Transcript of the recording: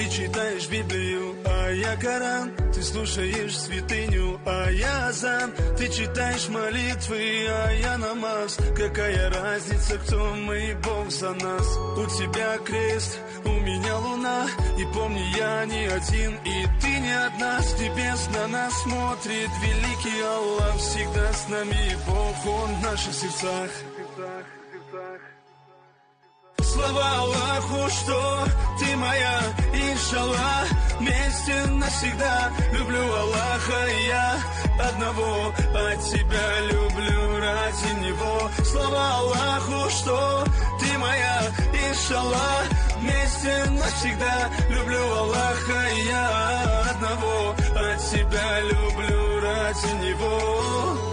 Ты читаешь Библию, а я Коран. Ты слушаешь святыню, а я азан. Ты читаешь молитвы, а я намаз. Какая разница, кто мы, Бог за нас. У тебя крест, у меня луна. И помни, я не один, и ты не одна. С небес на нас смотрит великий Аллах. Всегда с нами Бог, Он в наших сердцах. Слава Аллаху, что ты моя, иншаллах, вместе навсегда. Люблю Аллаха я одного, а тебя люблю ради Него. Слава Аллаху, что ты моя, иншаллах, вместе навсегда. Люблю Аллаха я одного, а тебя люблю ради Него.